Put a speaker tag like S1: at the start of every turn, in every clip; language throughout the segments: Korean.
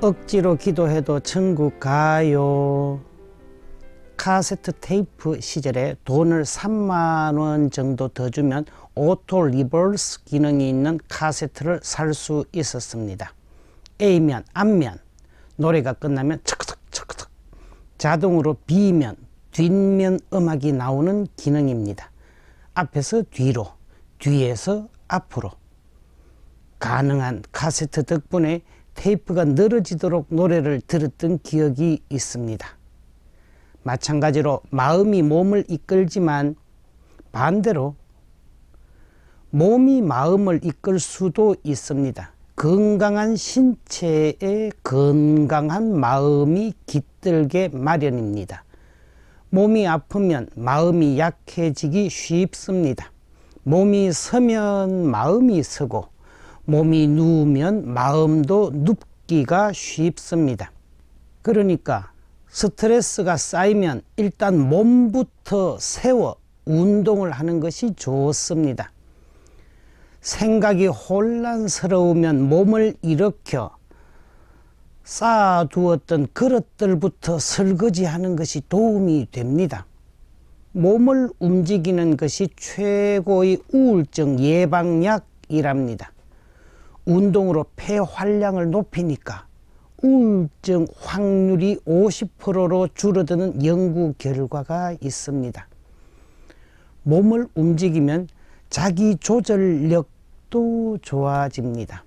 S1: 억지로 기도해도 천국 가요. 카세트 테이프 시절에 돈을 3만 원 정도 더 주면 오토 리버스 기능이 있는 카세트를 살 수 있었습니다. A면, 앞면, 노래가 끝나면 척척척척 자동으로 B면, 뒷면 음악이 나오는 기능입니다. 앞에서 뒤로, 뒤에서 앞으로. 가능한 카세트 덕분에 테이프가 늘어지도록 노래를 들었던 기억이 있습니다. 마찬가지로 마음이 몸을 이끌지만 반대로 몸이 마음을 이끌 수도 있습니다. 건강한 신체에 건강한 마음이 깃들게 마련입니다. 몸이 아프면 마음이 약해지기 쉽습니다. 몸이 서면 마음이 서고 몸이 누우면 마음도 눕기가 쉽습니다. 그러니까 스트레스가 쌓이면 일단 몸부터 세워 운동을 하는 것이 좋습니다. 생각이 혼란스러우면 몸을 일으켜 쌓아두었던 그릇들부터 설거지하는 것이 도움이 됩니다. 몸을 움직이는 것이 최고의 우울증 예방약이랍니다. 운동으로 폐활량을 높이니까 우울증 확률이 50%로 줄어드는 연구 결과가 있습니다. 몸을 움직이면 자기 조절력도 좋아집니다.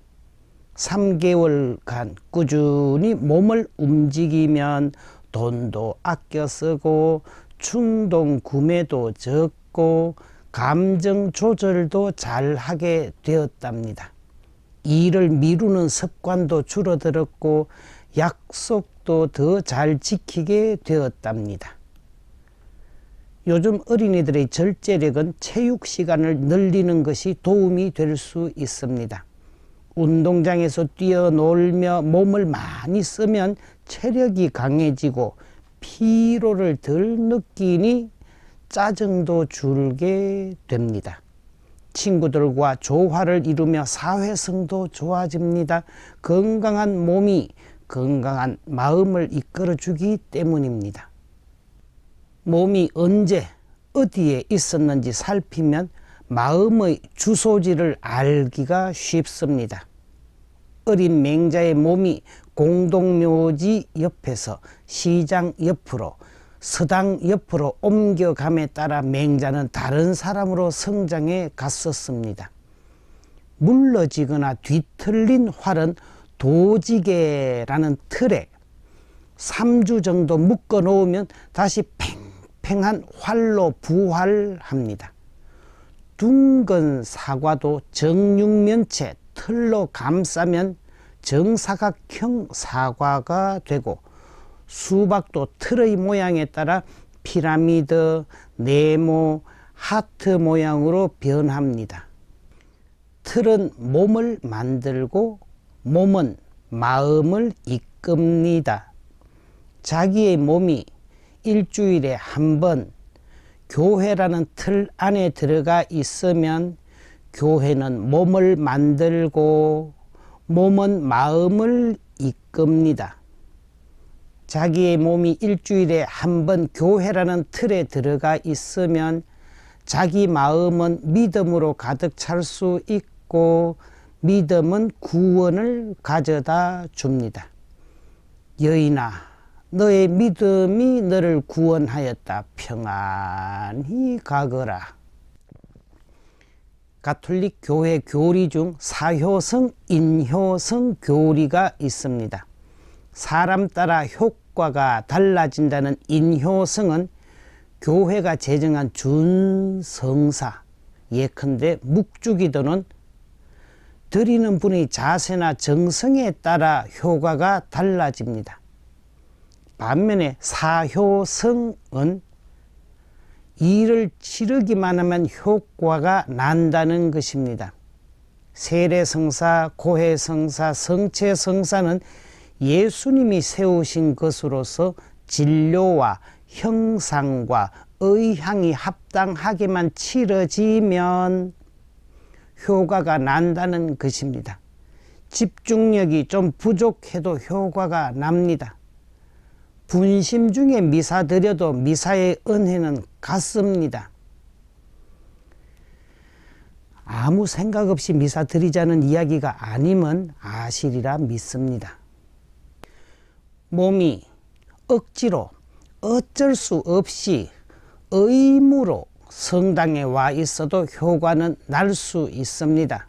S1: 3개월간 꾸준히 몸을 움직이면 돈도 아껴 쓰고 충동 구매도 적고 감정 조절도 잘 하게 되었답니다. 일을 미루는 습관도 줄어들었고 약속도 더 잘 지키게 되었답니다. 요즘 어린이들의 절제력은 체육 시간을 늘리는 것이 도움이 될 수 있습니다. 운동장에서 뛰어놀며 몸을 많이 쓰면 체력이 강해지고 피로를 덜 느끼니 짜증도 줄게 됩니다. 친구들과 조화를 이루며 사회성도 좋아집니다. 건강한 몸이 건강한 마음을 이끌어주기 때문입니다. 몸이 언제 어디에 있었는지 살피면 마음의 주소지를 알기가 쉽습니다. 어린 맹자의 몸이 공동묘지 옆에서 시장 옆으로 서당 옆으로 옮겨감에 따라 맹자는 다른 사람으로 성장해 갔었습니다. 물러지거나 뒤틀린 활은 도지개라는 틀에 3주 정도 묶어 놓으면 다시 팽팽한 활로 부활합니다. 둥근 사과도 정육면체 틀로 감싸면 정사각형 사과가 되고 수박도 틀의 모양에 따라 피라미드, 네모, 하트 모양으로 변합니다. 틀은 몸을 만들고 몸은 마음을 이끕니다. 자기의 몸이 일주일에 한 번 교회라는 틀 안에 들어가 있으면 교회는 몸을 만들고 몸은 마음을 이끕니다. 자기의 몸이 일주일에 한 번 교회라는 틀에 들어가 있으면 자기 마음은 믿음으로 가득 찰 수 있고 믿음은 구원을 가져다 줍니다. 여인아, 너의 믿음이 너를 구원하였다. 평안히 가거라. 가톨릭 교회 교리 중 사효성, 인효성 교리가 있습니다. 사람 따라 효과가 달라진다는 인효성은 교회가 제정한 준성사, 예컨대 묵주기도는 드리는 분의 자세나 정성에 따라 효과가 달라집니다. 반면에 사효성은 일을 치르기만 하면 효과가 난다는 것입니다. 세례성사, 고해성사, 성체성사는 예수님이 세우신 것으로서 진료와 형상과 의향이 합당하게만 치러지면 효과가 난다는 것입니다. 집중력이 좀 부족해도 효과가 납니다. 분심 중에 미사 드려도 미사의 은혜는 같습니다. 아무 생각 없이 미사 드리자는 이야기가 아니면 아시리라 믿습니다. 몸이 억지로 어쩔 수 없이 의무로 성당에 와 있어도 효과는 날 수 있습니다.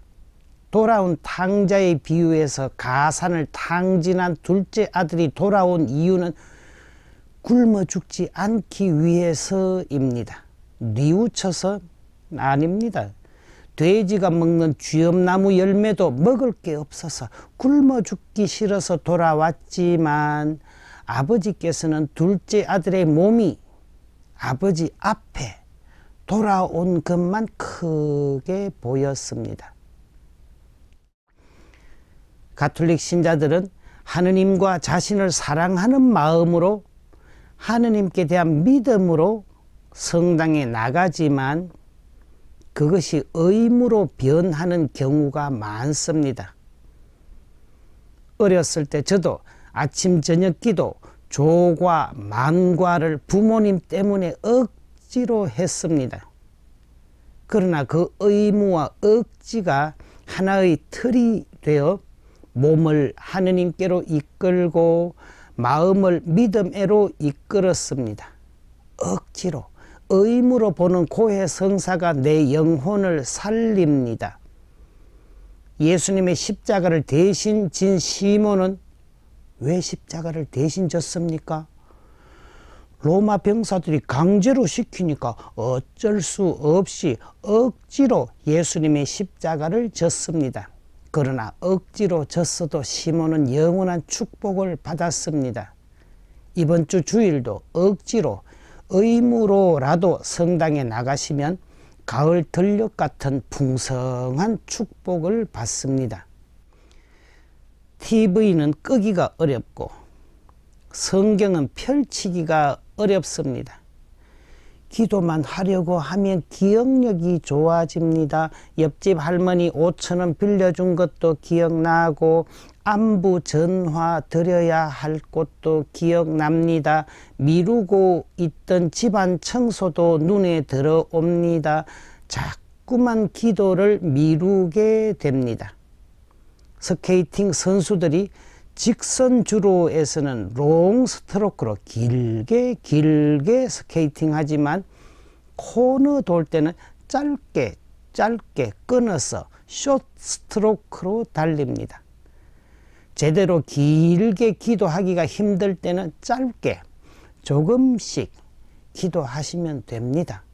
S1: 돌아온 탕자의 비유에서 가산을 탕진한 둘째 아들이 돌아온 이유는 굶어 죽지 않기 위해서입니다. 뉘우쳐서 아닙니다. 돼지가 먹는 쥐엄나무 열매도 먹을 게 없어서 굶어 죽기 싫어서 돌아왔지만 아버지께서는 둘째 아들의 몸이 아버지 앞에 돌아온 것만 크게 보였습니다. 가톨릭 신자들은 하느님과 자신을 사랑하는 마음으로 하느님께 대한 믿음으로 성당에 나가지만 그것이 의무로 변하는 경우가 많습니다. 어렸을 때 저도 아침 저녁 기도, 조과, 만과를 부모님 때문에 억지로 했습니다. 그러나 그 의무와 억지가 하나의 틀이 되어 몸을 하느님께로 이끌고 마음을 믿음으로 이끌었습니다. 억지로 의무로 보는 고해 성사가 내 영혼을 살립니다. 예수님의 십자가를 대신 진 시몬은 왜 십자가를 대신 졌습니까? 로마 병사들이 강제로 시키니까 어쩔 수 없이 억지로 예수님의 십자가를 졌습니다. 그러나 억지로 졌어도 시몬은 영원한 축복을 받았습니다. 이번 주 주일도 억지로 의무로라도 성당에 나가시면 가을 들녘 같은 풍성한 축복을 받습니다. TV는 끄기가 어렵고 성경은 펼치기가 어렵습니다. 기도만 하려고 하면 기억력이 좋아집니다. 옆집 할머니 5,000원 빌려준 것도 기억나고 안부 전화 드려야 할 곳도 기억납니다. 미루고 있던 집안 청소도 눈에 들어옵니다. 자꾸만 기도를 미루게 됩니다. 스케이팅 선수들이 직선 주로에서는 롱 스트로크로 길게 스케이팅 하지만 코너 돌 때는 짧게 끊어서 숏 스트로크로 달립니다. 제대로 길게 기도하기가 힘들 때는 짧게 조금씩 기도하시면 됩니다.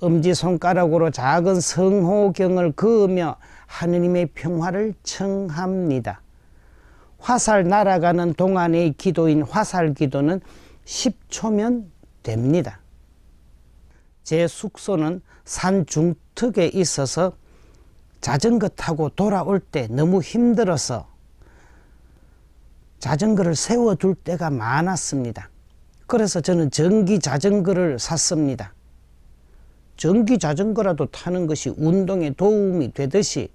S1: 엄지손가락으로 작은 성호경을 그으며 하느님의 평화를 청합니다. 화살 날아가는 동안의 기도인 화살 기도는 10초면 됩니다. 제 숙소는 산 중턱에 있어서 자전거 타고 돌아올 때 너무 힘들어서 자전거를 세워둘 때가 많았습니다. 그래서 저는 전기 자전거를 샀습니다. 전기 자전거라도 타는 것이 운동에 도움이 되듯이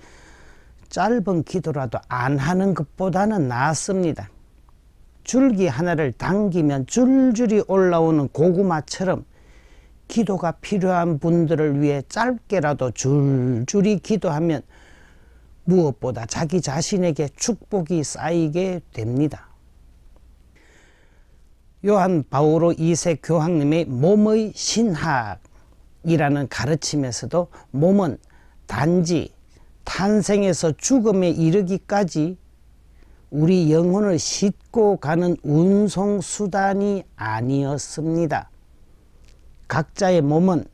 S1: 짧은 기도라도 안 하는 것보다는 낫습니다. 줄기 하나를 당기면 줄줄이 올라오는 고구마처럼 기도가 필요한 분들을 위해 짧게라도 줄줄이 기도하면 무엇보다 자기 자신에게 축복이 쌓이게 됩니다. 요한 바오로 2세 교황님의 몸의 신학이라는 가르침에서도 몸은 단지 탄생에서 죽음에 이르기까지 우리 영혼을 싣고 가는 운송수단이 아니었습니다. 각자의 몸은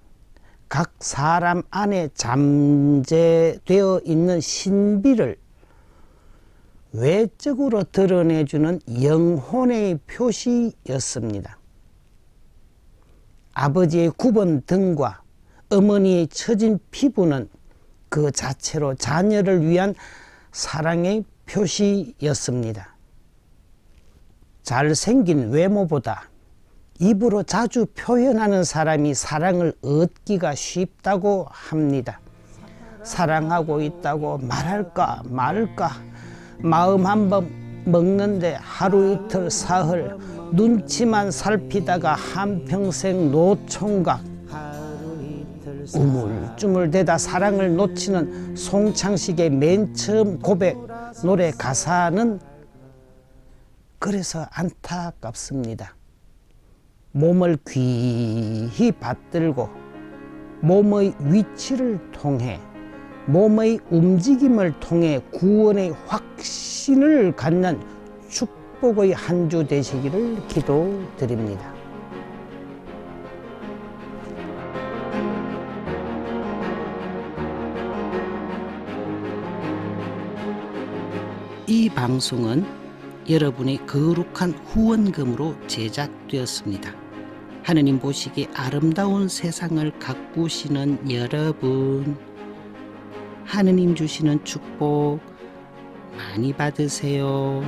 S1: 각 사람 안에 잠재되어 있는 신비를 외적으로 드러내주는 영혼의 표시였습니다. 아버지의 굽은 등과 어머니의 처진 피부는 그 자체로 자녀를 위한 사랑의 표시였습니다. 잘생긴 외모보다 입으로 자주 표현하는 사람이 사랑을 얻기가 쉽다고 합니다. 사랑하고 있다고 말할까 말까 마음 한번 먹는데 하루 이틀 사흘 눈치만 살피다가 한평생 노총각 우물쭈물대다 사랑을 놓치는 송창식의 맨 처음 고백 노래 가사는 그래서 안타깝습니다. 몸을 귀히 받들고 몸의 위치를 통해 몸의 움직임을 통해 구원의 확신을 갖는 축복의 한 주 되시기를 기도드립니다. 이 방송은 여러분의 거룩한 후원금으로 제작되었습니다. 하느님 보시기에 아름다운 세상을 가꾸시는 여러분, 하느님 주시는 축복 많이 받으세요.